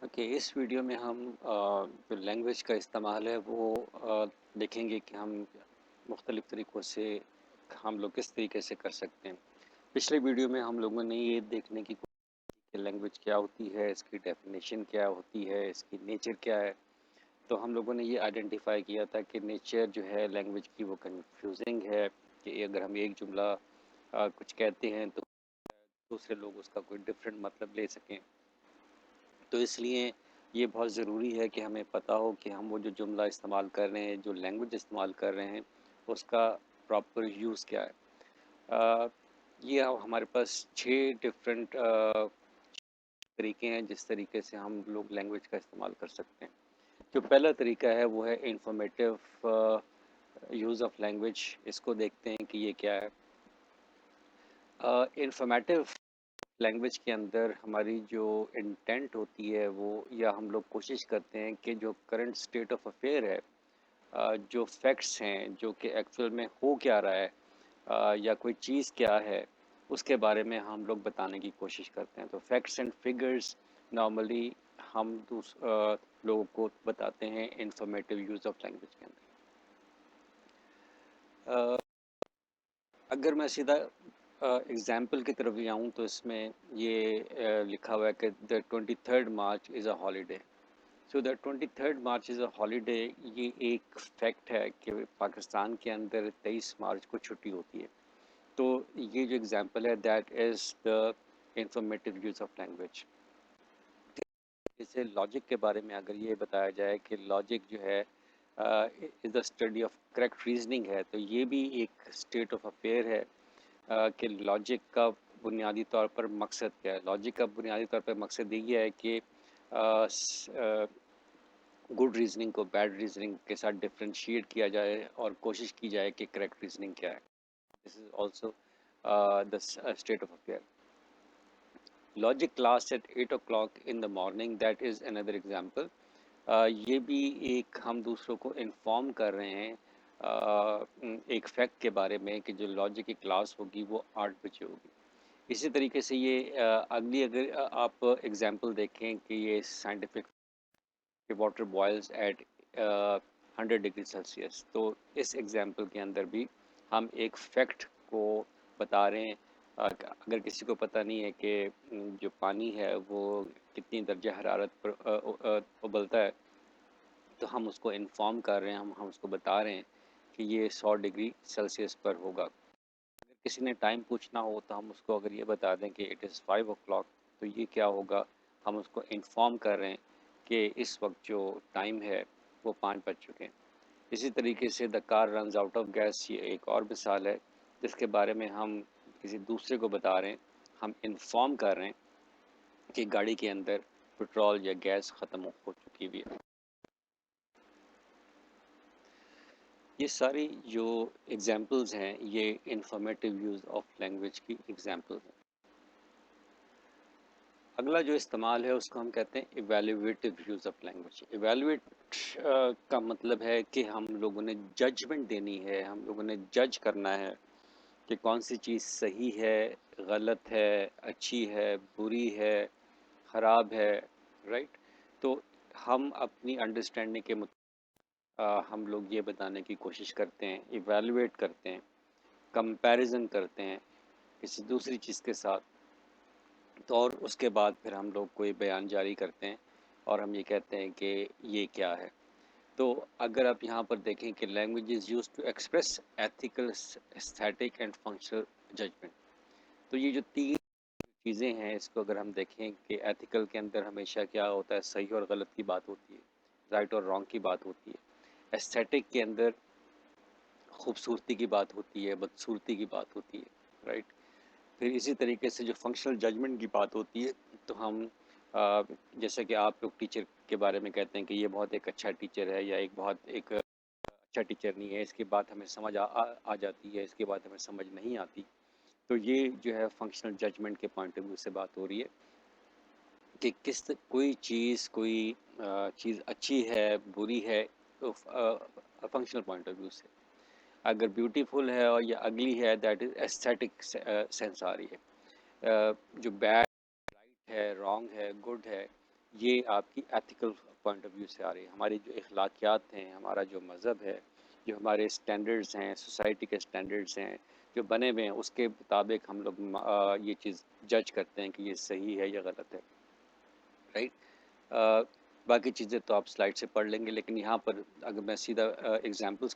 Okay, इस video में हम जो लैंग्वेज का इस्तेमाल है वो देखेंगे कि हम मुख्तलिफ़ तरीक़ों से हम लोग किस तरीके से कर सकते हैं। पिछले वीडियो में हम लोगों ने ये देखने की कोशिश की कि लैंग्वेज क्या होती है, इसकी डेफिनेशन क्या होती है, इसकी नेचर क्या है। तो हम लोगों ने ये आइडेंटिफ़ाई किया था कि नेचर जो है लैंग्वेज की वो कन्फ्यूजिंग है, कि अगर हम एक जुमला कुछ कहते हैं तो दूसरे लोग उसका कोई डिफरेंट मतलब ले सकें। तो इसलिए ये बहुत ज़रूरी है कि हमें पता हो कि हम वो जो जुमला इस्तेमाल कर रहे हैं, जो लैंग्वेज इस्तेमाल कर रहे हैं, उसका प्रॉपर यूज़ क्या है। ये हमारे पास 6 डिफरेंट तरीके हैं जिस तरीके से हम लोग लैंग्वेज का इस्तेमाल कर सकते हैं। जो पहला तरीका है वो है इंफॉर्मेटिव यूज़ ऑफ लैंग्वेज। इसको देखते हैं कि ये क्या है। इंफॉर्मेटिव लैंग्वेज के अंदर हमारी जो इंटेंट होती है वो, या हम लोग कोशिश करते हैं कि जो करंट स्टेट ऑफ अफेयर है, जो फैक्ट्स हैं, जो कि एक्चुअल में हो क्या रहा है, या कोई चीज़ क्या है, उसके बारे में हम लोग बताने की कोशिश करते हैं। तो फैक्ट्स एंड फिगर्स नॉर्मली हम लोगों को बताते हैं इंफॉर्मेटिव यूज़ ऑफ लैंग्वेज के अंदर। अगर मैं सीधा एग्जाम्पल की तरफ जाऊँ तो इसमें ये लिखा हुआ है कि the 23rd March is a holiday. So the 23rd March is a holiday, ये एक फैक्ट है कि पाकिस्तान के अंदर 23 मार्च को छुट्टी होती है। तो ये जो एग्जांपल है that is the informative use of language. जैसे लॉजिक के बारे में अगर ये बताया जाए कि लॉजिक जो है is the study of correct reasoning है, तो ये भी एक स्टेट ऑफ अफेयर है कि लॉजिक का बुनियादी तौर पर मकसद क्या है। लॉजिक का बुनियादी तौर पर मकसद ये है कि गुड रीजनिंग को बैड रीजनिंग के साथ डिफ्रेंशिएट किया जाए और कोशिश की जाए कि करेक्ट रीजनिंग क्या है। This is also the state of affair. Logic class at 8 o'clock in the morning, that is another example. ये भी एक हम दूसरों को इन्फॉर्म कर रहे हैं एक फैक्ट के बारे में कि जो लॉजिक की क्लास होगी वो 8 बजे होगी। इसी तरीके से ये अगली अगर आप एग्जांपल देखें कि ये scientific water boils at 100 degree Celsius, तो इस एग्जांपल के अंदर भी हम एक फैक्ट को बता रहे हैं। अगर किसी को पता नहीं है कि जो पानी है वो कितनी दर्जा हरारत पर उबलता है, तो हम उसको इन्फॉर्म कर रहे हैं, हम उसको बता रहे हैं कि ये 100 डिग्री सेल्सियस पर होगा। अगर किसी ने टाइम पूछना हो तो हम उसको अगर ये बता दें कि इट इज़ 5 o'clock, तो ये क्या होगा, हम उसको इन्फॉर्म कर रहे हैं कि इस वक्त जो टाइम है वो 5 बज चुके हैं। इसी तरीके से the car runs out of gas, ये एक और मिसाल है जिसके बारे में हम किसी दूसरे को बता रहे हैं, हम इन्फॉर्म कर रहे हैं कि गाड़ी के अंदर पेट्रोल या गैस ख़त्म हो चुकी हुई है। ये सारी जो एग्जांपल्स हैं ये इंफॉर्मेटिव यूज़ ऑफ लैंग्वेज की एग्जांपल्स हैं। अगला जो इस्तेमाल है उसको हम कहते हैं evaluative use of language. Evaluate का मतलब है कि हम लोगों ने जजमेंट देनी है, हम लोगों ने जज करना है कि कौन सी चीज़ सही है, गलत है, अच्छी है, बुरी है, ख़राब है, राइट। तो हम अपनी अंडरस्टैंडिंग के हम लोग ये बताने की कोशिश करते हैं, इवैल्यूएट करते हैं, कंपैरिजन करते हैं किसी दूसरी चीज़ के साथ। तो और उसके बाद फिर हम लोग कोई बयान जारी करते हैं और हम ये कहते हैं कि ये क्या है। तो अगर आप यहाँ पर देखें कि language is used to express ethical, aesthetic and functional judgment. तो ये जो 3 चीज़ें हैं इसको अगर हम देखें कि एथिकल के अंदर हमेशा क्या होता है, सही और गलत की बात होती है, राइट और रॉन्ग की बात होती है। एस्थेटिक के अंदर खूबसूरती की बात होती है, बदसूरती की बात होती है, राइट। फिर इसी तरीके से जो फंक्शनल जजमेंट की बात होती है, तो हम जैसे कि आप लोग टीचर के बारे में कहते हैं कि ये बहुत एक अच्छा टीचर है, या एक बहुत एक अच्छा टीचर नहीं है, इसकी बात हमें समझ आ जाती है, इसकी बात हमें समझ नहीं आती। तो ये जो है फंक्शनल जजमेंट के पॉइंट ऑफ व्यू से बात हो रही है कि कोई चीज़ अच्छी है, बुरी है, तो फंक्शनल पॉइंट ऑफ व्यू से। अगर ब्यूटीफुल है और या अगली है, दैट इज़ एस्थेटिक सेंस आ रही है। जो बैड है, रॉन्ग है, गुड है, ये आपकी एथिकल पॉइंट ऑफ व्यू से आ रही है। हमारी जो अखलाकियात हैं, हमारा जो मज़हब है, जो हमारे स्टैंडर्ड्स हैं, सोसाइटी के स्टैंडर्ड्स हैं जो बने हुए हैं, उसके मुताबिक हम लोग ये चीज़ जज करते हैं कि ये सही है या गलत है, राइट। बाकी चीज़ें तो आप स्लाइड से पढ़ लेंगे, लेकिन यहाँ पर अगर मैं सीधा एग्जाम्पल्स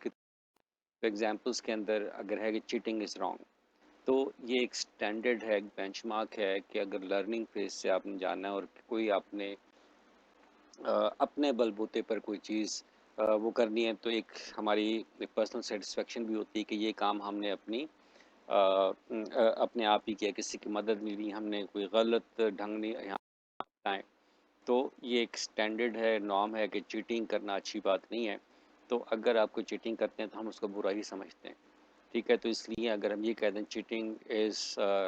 के अंदर अगर है कि चीटिंग इज़ रॉन्ग, तो ये एक स्टैंडर्ड है, एक बेंचमार्क है कि अगर लर्निंग फेज से आपने जाना है और कोई आपने अपने बलबूते पर कोई चीज़ वो करनी है, तो एक हमारी पर्सनल सेटिस्फेक्शन भी होती है कि ये काम हमने अपने आप ही किया, किसी की मदद नहीं ली हमने, कोई गलत ढंग नहीं यहाँ अपनाए। तो ये एक स्टैंडर्ड है, नॉर्म है कि चीटिंग करना अच्छी बात नहीं है। तो अगर आप कोई चीटिंग करते हैं तो हम उसको बुरा ही समझते हैं, ठीक है। तो इसलिए अगर हम ये कह दें चीटिंग इज़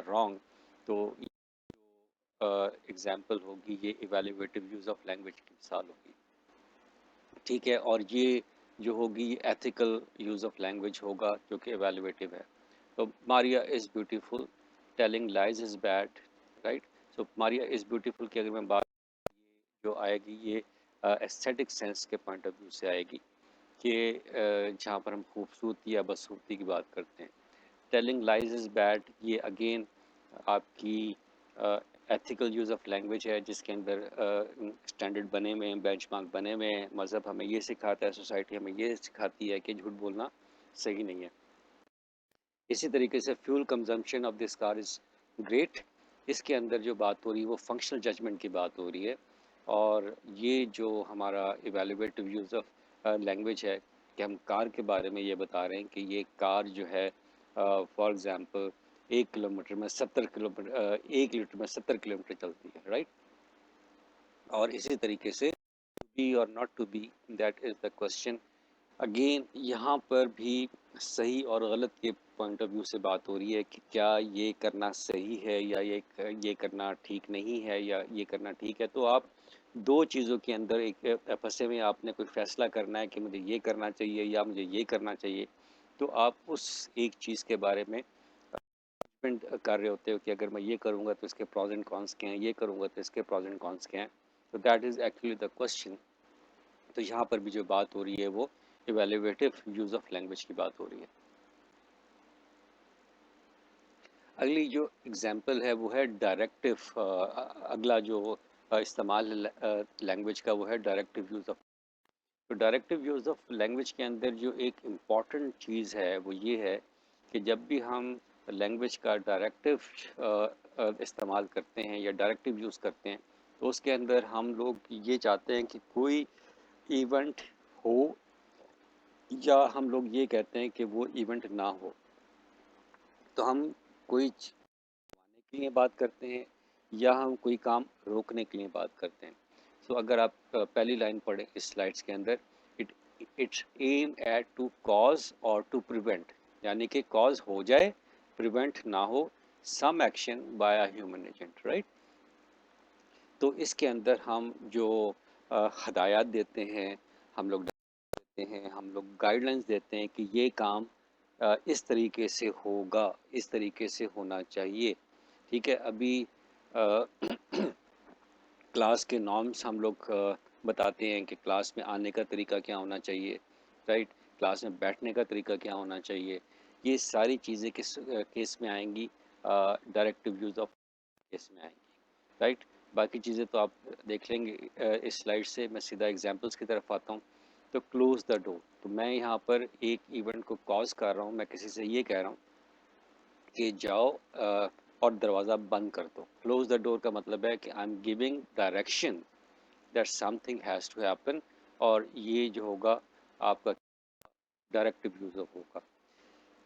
रॉन्ग, तो एग्जाम्पल होगी, ये इवेल्युएटिव यूज़ ऑफ लैंग्वेज की मिसाल होगी, ठीक है। और ये जो होगी एथिकल यूज़ ऑफ लैंग्वेज होगा जो कि एवेल्युएटिव है। तो Maria is beautiful, telling lies is bad, right. So Maria is beautiful की अगर मैं बात, जो आएगी ये एस्थेटिक सेंस के पॉइंट ऑफ व्यू से आएगी कि जहाँ पर हम खूबसूरती या बदसूरती की बात करते हैं। टेलिंग लाइज इज़ बैड, ये अगेन आपकी एथिकल यूज़ ऑफ लैंग्वेज है, जिसके अंदर स्टैंडर्ड बने हुए हैं, बेंचमार्क बने हुए हैं। मज़हब हमें ये सिखाता है, सोसाइटी हमें ये सिखाती है कि झूठ बोलना सही नहीं है। इसी तरीके से fuel consumption of this car is great, इसके अंदर जो बात हो रही है वो फंक्शनल जजमेंट की बात हो रही है। और ये जो हमारा इवेल्युएटिव यूज़ ऑफ लैंग्वेज है कि हम कार के बारे में ये बता रहे हैं कि ये कार जो है फॉर एग्ज़ाम्पल 1 किलोमीटर में 70 किलोमीटर 1 लीटर में 70 किलोमीटर चलती है, राइट। और इसी तरीके से to be or not to be, that is the question. Again यहाँ पर भी सही और गलत के पॉइंट ऑफ व्यू से बात हो रही है कि क्या ये करना सही है या ये करना ठीक नहीं है या ये करना ठीक है। तो आप दो चीज़ों के अंदर एक फंसे में आपने कोई फैसला करना है कि मुझे ये करना चाहिए या मुझे ये करना चाहिए। तो आप उस एक चीज़ के बारे में जजमेंट कर रहे होते हो कि अगर मैं ये करूँगा तो इसके प्रॉज एंड कॉन्स क्या हैं, ये करूँगा तो इसके प्रॉज एंड कॉन्स क्या हैं। तो that is actually the question. तो यहाँ पर भी जो बात हो रही है वो इवेल्युएटिव यूज़ ऑफ लैंग्वेज की बात हो रही है। अगली जो एग्जांपल है वो है डायरेक्टिव, अगला जो इस्तेमाल लैंग्वेज का वो है डायरेक्टिव यूज़ ऑफ। तो डायरेक्टिव यूज़ ऑफ लैंग्वेज के अंदर जो एक इम्पॉर्टेंट चीज़ है वो ये है कि जब भी हम लैंग्वेज का डायरेक्टिव इस्तेमाल करते हैं या डायरेक्टिव यूज़ करते हैं, तो उसके अंदर हम लोग ये चाहते हैं कि कोई इवेंट हो, या हम लोग ये कहते हैं कि वो इवेंट ना हो। तो हम कोई करने के लिए बात करते हैं या हम कोई काम रोकने के लिए बात करते हैं। सो अगर आप पहली लाइन पढ़ें इस स्लाइड्स के अंदर, it it's aim at to cause or to prevent, यानी कि कॉज हो जाए, प्रिवेंट ना हो, some action by a human agent, right. तो इसके अंदर हम जो हदायत देते हैं, हम लोग देते हैं, हम लोग गाइडलाइंस देते हैं कि ये काम इस तरीके से होगा, इस तरीके से होना चाहिए, ठीक है। अभी क्लास के नॉर्म्स हम लोग बताते हैं कि क्लास में आने का तरीका क्या होना चाहिए, राइट। क्लास में बैठने का तरीका क्या होना चाहिए। ये सारी चीज़ें किस केस में आएंगी, डायरेक्टिव यूज़ ऑफ केस में आएंगी, राइट। बाकी चीज़ें तो आप देख लेंगे इस स्लाइड से। मैं सीधा एग्जांपल्स की तरफ आता हूँ। तो क्लोज द डोर, तो मैं यहाँ पर एक इवेंट को कॉज कर रहा हूँ, मैं किसी से ये कह रहा हूँ कि जाओ और दरवाज़ा बंद कर दो। क्लोज द डोर का मतलब है कि I am giving direction that something has to happen, और ये जो होगा आपका डायरेक्टिव यूज़ ऑफ होगा।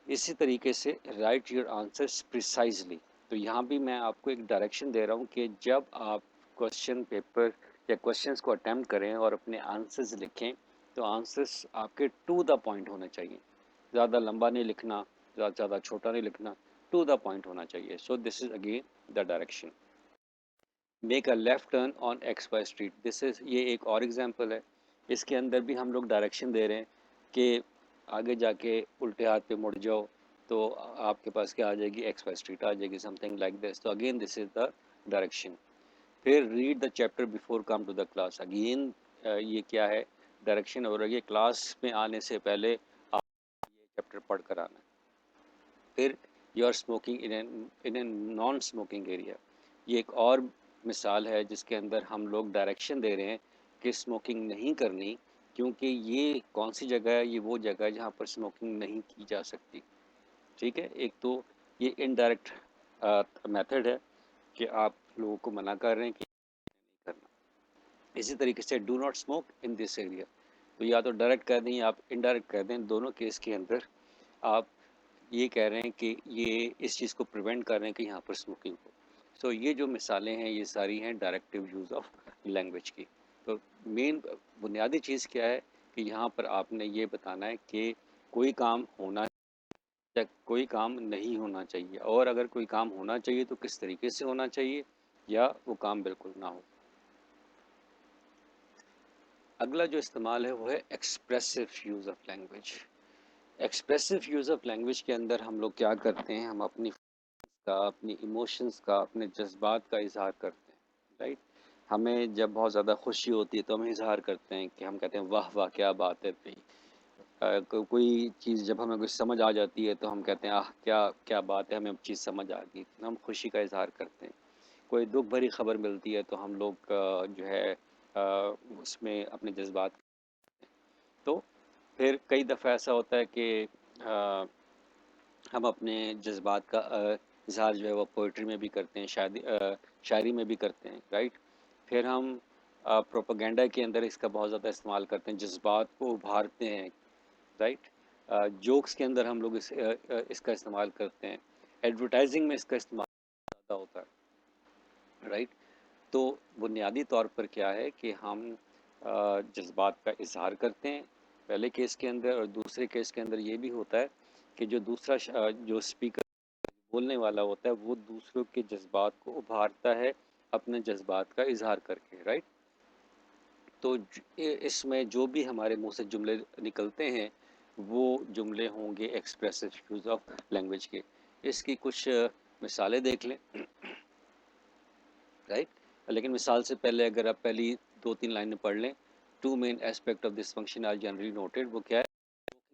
इसी तरीके से राइट योर आंसर्स प्रिसाइजली, तो यहाँ भी मैं आपको एक डायरेक्शन दे रहा हूँ कि जब आप क्वेश्चन पेपर या क्वेश्चंस को अटेम्प्ट करें और अपने आंसर्स लिखें, तो आंसर्स आपके टू द पॉइंट होने चाहिए। ज़्यादा लंबा नहीं लिखना, ज़्यादा छोटा नहीं लिखना, टू द पॉइंट होना चाहिए। So this is again the direction. Make a left turn on X Y street, this is, ये एक और एग्जांपल है। इसके अंदर भी हम लोग डायरेक्शन दे रहे हैं कि आगे जाके उल्टे हाथ पे मुड़ जाओ, तो आपके पास क्या आ जाएगी, एक्स वाई स्ट्रीट आ जाएगी, समथिंग लाइक दिस। तो again this is the direction. फिर read the chapter before come to the class. Again ये क्या है, डायरेक्शन हो रही है, क्लास में आने से पहले आप ये चैप्टर पढ़ कर आना है। फिर you are smoking in a non smoking area. ये एक और मिसाल है जिसके अंदर हम लोग डायरेक्शन दे रहे हैं कि स्मोकिंग नहीं करनी, क्योंकि ये कौन सी जगह है, ये वो जगह है जहाँ पर स्मोकिंग नहीं की जा सकती। ठीक है, एक तो ये इनडायरेक्ट मेथड है कि आप लोगों को मना कर रहे हैं कि नहीं करना। इसी तरीके से do not smoke in this area, तो या तो डायरेक्ट कर दें या आप इनडायरेक्ट कर दें, दोनों केस के अंदर आप ये कह रहे हैं कि ये इस चीज़ को प्रिवेंट कर रहे हैं कि यहाँ पर स्मोकिंग हो। सो ये जो मिसालें हैं ये सारी हैं डायरेक्टिव यूज़ ऑफ लैंग्वेज की। तो मेन बुनियादी चीज़ क्या है कि यहाँ पर आपने ये बताना है कि कोई काम होना या कोई काम नहीं होना चाहिए, और अगर कोई काम होना चाहिए तो किस तरीके से होना चाहिए, या वो काम बिल्कुल ना हो। अगला जो इस्तेमाल है वो है expressive use of language. Expressive use of language के अंदर हम लोग क्या करते हैं, हम अपनी इमोशंस का, अपने जज्बात का इजहार करते हैं, राइट। हमें जब बहुत ज़्यादा खुशी होती है तो हम इजहार करते हैं कि हम कहते हैं वाह वाह क्या बात है भाई। कोई चीज़ जब हमें कुछ समझ आ जाती है तो हम कहते हैं आह क्या क्या बात है, हमें चीज़ समझ आ गई, हम खुशी का इजहार करते हैं। कोई दुख भरी खबर मिलती है तो हम लोग जो है उसमें अपने जज्बात। तो फिर कई दफ़ा ऐसा होता है कि अ, हम अपने जज्बात का इजहार जो है वो पोइट्री में भी करते हैं, शायरी में भी करते हैं, राइट। फिर हम प्रोपागेंडा के अंदर इसका बहुत ज़्यादा इस्तेमाल करते हैं, जज्बात को उभारते हैं, राइट। जोक्स के अंदर हम लोग इसका इस्तेमाल करते हैं, एडवर्टाइजिंग में इसका इस्तेमाल ज़्यादा होता है, राइट। तो बुनियादी तौर पर क्या है कि हम जज्बात का इजहार करते हैं पहले केस के अंदर, और दूसरे केस के अंदर ये भी होता है कि जो दूसरा जो स्पीकर बोलने वाला होता है वो दूसरों के जज्बात को उभारता है अपने जज्बात का इजहार करके, राइट। तो इसमें जो भी हमारे मुंह से जुमले निकलते हैं वो जुमले होंगे एक्सप्रेसिव यूज ऑफ लैंग्वेज के। इसकी कुछ मिसालें देख लें, राइट। लेकिन मिसाल से पहले अगर आप पहली दो तीन लाइनें पढ़ लें, two main aspect of this function are generally noted, वो क्या है,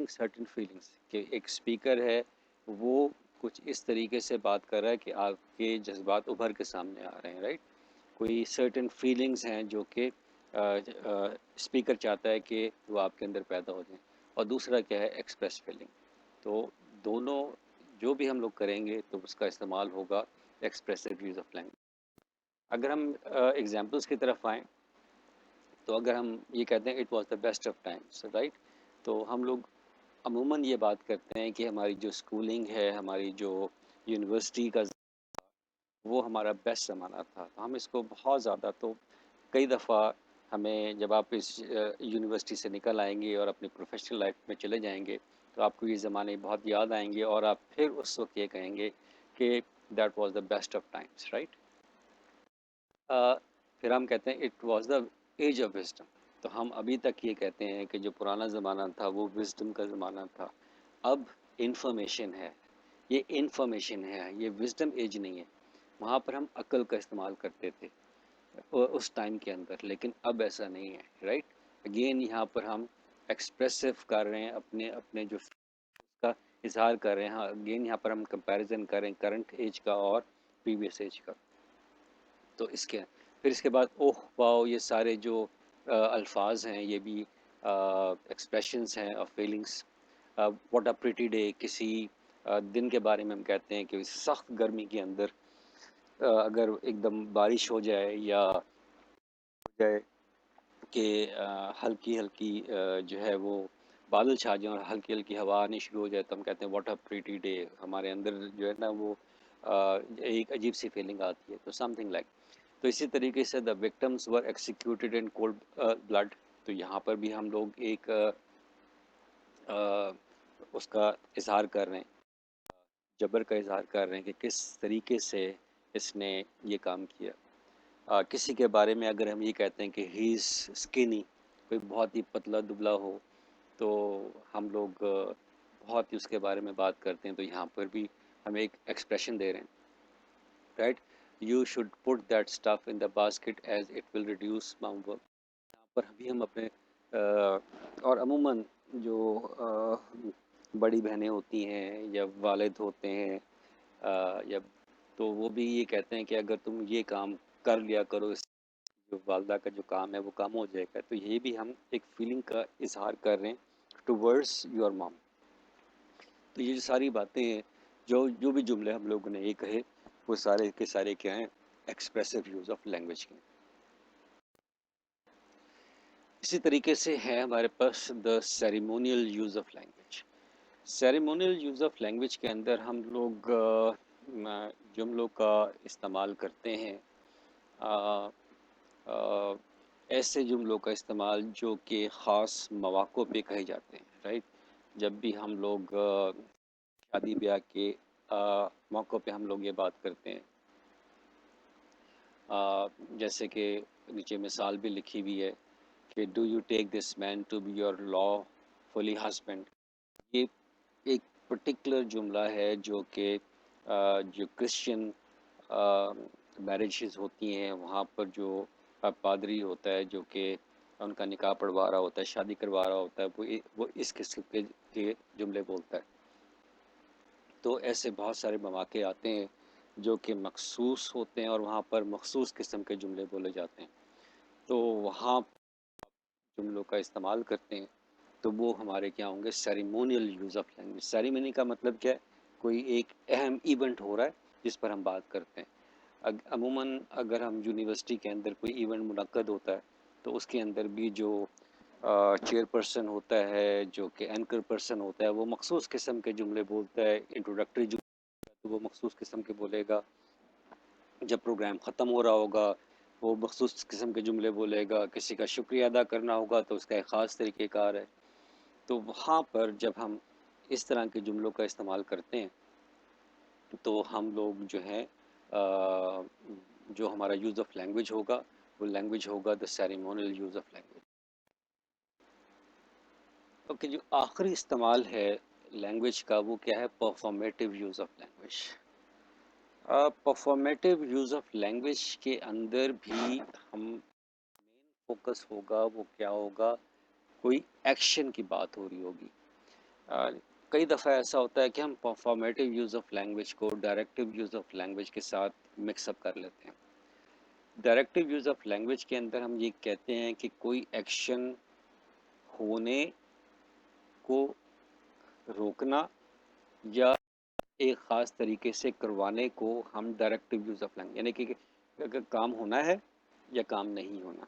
सर्टेन फीलिंग्स, कि एक स्पीकर है वो कुछ इस तरीके से बात कर रहा है कि आपके जज्बात उभर के सामने आ रहे हैं, राइट। कोई सर्टेन फीलिंग्स हैं जो कि स्पीकर चाहता है कि वो आपके अंदर पैदा हो जाए। और दूसरा क्या है, एक्सप्रेस फीलिंग। तो दोनों जो भी हम लोग करेंगे तो उसका इस्तेमाल होगा एक्सप्रेसिव यूज़ ऑफ लैंग्वेज। अगर हम एग्जांपल्स की तरफ आएँ, तो अगर हम ये कहते हैं it was the best of times, right. तो हम लोग अमूमन ये बात करते हैं कि हमारी जो स्कूलिंग है, हमारी जो यूनिवर्सिटी का वो हमारा बेस्ट ज़माना था। तो हम इसको बहुत ज़्यादा, तो कई दफ़ा हमें जब आप इस यूनिवर्सिटी से निकल आएंगे और अपनी प्रोफेशनल लाइफ में चले जाएंगे तो आपको ये ज़माने बहुत याद आएंगे, और आप फिर उस वक्त ये कहेंगे कि that was the best of times, right. फिर हम कहते हैं it was the age of wisdom. तो हम अभी तक ये कहते हैं कि जो पुराना ज़माना था वो विजडम का ज़माना था। अब इंफॉर्मेशन है, ये इंफॉर्मेशन है, ये विजडम एज नहीं है। वहाँ पर हम अक्ल का इस्तेमाल करते थे उस टाइम के अंदर, लेकिन अब ऐसा नहीं है, राइट। अगेन यहाँ पर हम एक्सप्रेसिव कर रहे हैं, अपने अपने जो का इजहार कर रहे हैं। हाँ, अगेन यहाँ पर हम कंपैरिजन कर रहे हैं करंट एज का और प्रीवियस एज का। तो इसके फिर इसके बाद ओह वाओ, ये सारे जो अल्फाज हैं ये भी एक्सप्रेशंस हैं और feelings. What a pretty day, किसी दिन के बारे में हम कहते हैं कि सख्त गर्मी के अंदर अगर एकदम बारिश हो जाए या हो जाए कि हल्की हल्की जो है वो बादल छा जाए और हल्की हल्की हवा आनी शुरू हो जाए, तो हम कहते हैं व्हाट अ प्रीटी डे। हमारे अंदर जो है ना वो एक अजीब सी फीलिंग आती है, तो समथिंग लाइक। तो इसी तरीके से the victims were executed in cold blood. तो यहाँ पर भी हम लोग एक उसका इजहार कर रहे हैं, जबर का इजहार कर रहे हैं कि किस तरीके से इसने ये काम किया। किसी के बारे में अगर हम ये कहते हैं कि ही इज़ स्किनी, कोई बहुत ही पतला दुबला हो, तो हम लोग बहुत ही उसके बारे में बात करते हैं, तो यहाँ पर भी हम एक एक्सप्रेशन दे रहे हैं, right. You should put that stuff in the basket as it will reduce mom work. यहाँ पर भी हम अपने और अमूमन जो बड़ी बहनें होती हैं या वालिद होते हैं या तो वो भी ये कहते हैं कि अगर तुम ये काम कर लिया करो, इस जो वालदा का जो काम है वो काम हो जाएगा। तो ये भी हम एक फीलिंग का इजहार कर रहे हैं टुवर्ड्स योर मॉम। तो ये जो सारी बातें हैं, जो जो भी जुमले हम लोगों ने ये कहे, वो सारे के सारे क्या हैं, एक्सप्रेसिव यूज ऑफ लैंग्वेज के। इसी तरीके से है हमारे पास the ceremonial use of language. Ceremonial use of language के अंदर हम लोग जुमलों का इस्तेमाल करते हैं, अ, अ, ऐसे जुमलों का इस्तेमाल जो कि ख़ास मौक़ों पे कहे जाते हैं, राइट। जब भी हम लोग शादी ब्याह के मौक़ों पे हम लोग ये बात करते हैं, जैसे कि नीचे मिसाल भी लिखी हुई है कि do you take this man to be your lawfully husband. ये एक पर्टिकुलर जुमला है जो कि जो क्रिश्चियन मैरिजेस होती हैं वहाँ पर जो पादरी होता है जो कि उनका निकाह पढ़वा रहा होता है, शादी करवा रहा होता है, वो इस किस्म के जुमले बोलता है। तो ऐसे बहुत सारे मौक़े आते हैं जो कि मखसूस होते हैं और वहाँ पर मखसूस किस्म के जुमले बोले जाते हैं। तो वहाँ जुमलों का इस्तेमाल करते हैं तो वो हमारे क्या होंगे, ceremonial use of language. Ceremony का मतलब क्या है, कोई एक अहम इवेंट हो रहा है जिस पर हम बात करते हैं। अमूमन अगर हम यूनिवर्सिटी के अंदर कोई इवेंट मुनक्कद होता है तो उसके अंदर भी जो चेयरपर्सन होता है, जो कि एंकर पर्सन होता है, वो मखसूस किस्म के जुमले बोलता है। इंट्रोडक्टरी जुमले तो वो मखसूस किस्म के बोलेगा। जब प्रोग्राम ख़त्म हो रहा होगा वो मखसूस किस्म के जुमले बोलेगा। किसी का शुक्रिया अदा करना होगा तो उसका एक ख़ास तरीक़ेकार है। तो वहाँ पर जब हम इस तरह के जुमलों का इस्तेमाल करते हैं तो हम लोग जो है जो हमारा यूज़ ऑफ लैंग्वेज होगा वो लैंग्वेज होगा the ceremonial use of language. Okay, जो आखिरी इस्तेमाल है लैंग्वेज का वो क्या है, performative use of language. Performative use of language के अंदर भी हम मेन फोकस होगा वो क्या होगा, कोई एक्शन की बात हो रही होगी। अ, कई दफ़ा ऐसा होता है कि हम परफॉर्मेटिव यूज़ ऑफ लैंग्वेज को डायरेक्टिव यूज़ ऑफ लैंग्वेज के साथ मिक्सअप कर लेते हैं। डायरेक्टिव यूज़ ऑफ लैंग्वेज के अंदर हम ये कहते हैं कि कोई एक्शन होने को रोकना या एक ख़ास तरीके से करवाने को हम डायरेक्टिव यूज़ ऑफ लैंग्वेज, यानी कि अगर काम होना है या काम नहीं होना,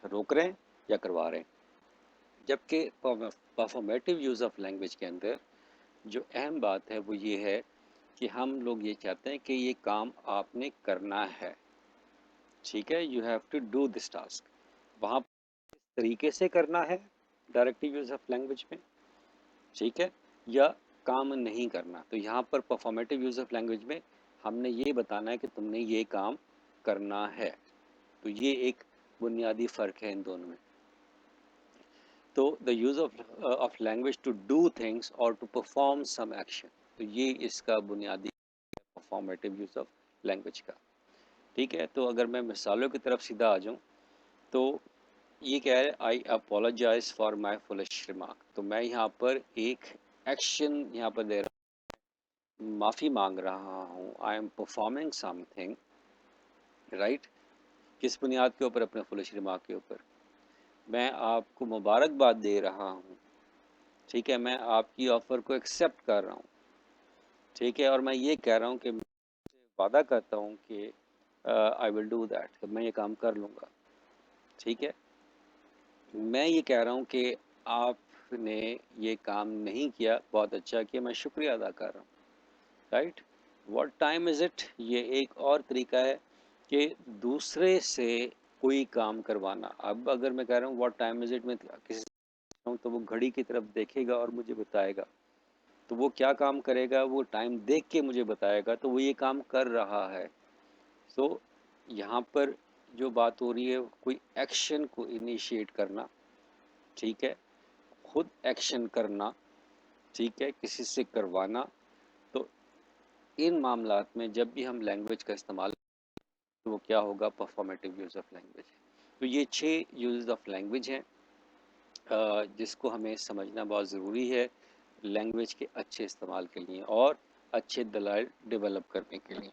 रोक रहे हैं या करवा रहे हैं। जबकि परफॉर्मेटिव यूज़ ऑफ लैंग्वेज के अंदर जो अहम बात है वो ये है कि हम लोग ये चाहते हैं कि ये काम आपने करना है, ठीक है, you have to do this task. वहाँ तरीके से करना है डायरेक्टिव यूज़ ऑफ लैंग्वेज में, ठीक है, या काम नहीं करना। तो यहाँ पर परफॉर्मेटिव यूज़ ऑफ लैंग्वेज में हमने ये बताना है कि तुमने ये काम करना है। तो ये एक बुनियादी फ़र्क है इन दोनों में। तो the use of language to do things और टू परफॉर्म सम एक्शन, तो ये इसका बुनियादी परफॉर्मेटिव यूज़ ऑफ लैंग्वेज का, ठीक है। तो अगर मैं मिसालों की तरफ सीधा आ जाऊँ तो ये क्या है, I apologise for my foolish remark. तो मैं यहाँ पर एक एक्शन यहाँ पर दे रहा हूँ, माफ़ी मांग रहा हूँ, I am performing something, right. किस बुनियाद के ऊपर, अपने फुलिश रिमार्क के ऊपर। मैं आपको मुबारकबाद दे रहा हूँ, ठीक है, मैं आपकी ऑफ़र को एक्सेप्ट कर रहा हूँ, ठीक है, और मैं ये कह रहा हूँ कि वादा करता हूँ कि आई विल डू दैट, तो मैं ये काम कर लूँगा, ठीक है। मैं ये कह रहा हूँ कि आपने ये काम नहीं किया, बहुत अच्छा किया, मैं शुक्रिया अदा कर रहा हूँ, right. What time is it, ये एक और तरीका है कि दूसरे से कोई काम करवाना। अब अगर मैं कह रहा हूँ व्हाट टाइम इज़ इट, मैं किसी से पूछ रहा हूँ तो वो घड़ी की तरफ देखेगा और मुझे बताएगा। तो वो क्या काम करेगा, वो टाइम देख के मुझे बताएगा, तो वो ये काम कर रहा है। सो यहाँ पर जो बात हो रही है, कोई एक्शन को इनिशिएट करना, ठीक है, खुद एक्शन करना, ठीक है, किसी से करवाना। तो इन मामलात में जब भी हम लैंग्वेज का इस्तेमाल तो वो क्या होगा, परफॉर्मेटिव यूज़ ऑफ लैंग्वेज। तो ये 6 यूज़ ऑफ लैंग्वेज हैं जिसको हमें समझना बहुत ज़रूरी है लैंग्वेज के अच्छे इस्तेमाल के लिए और अच्छे दलाइल डेवलप करने के लिए।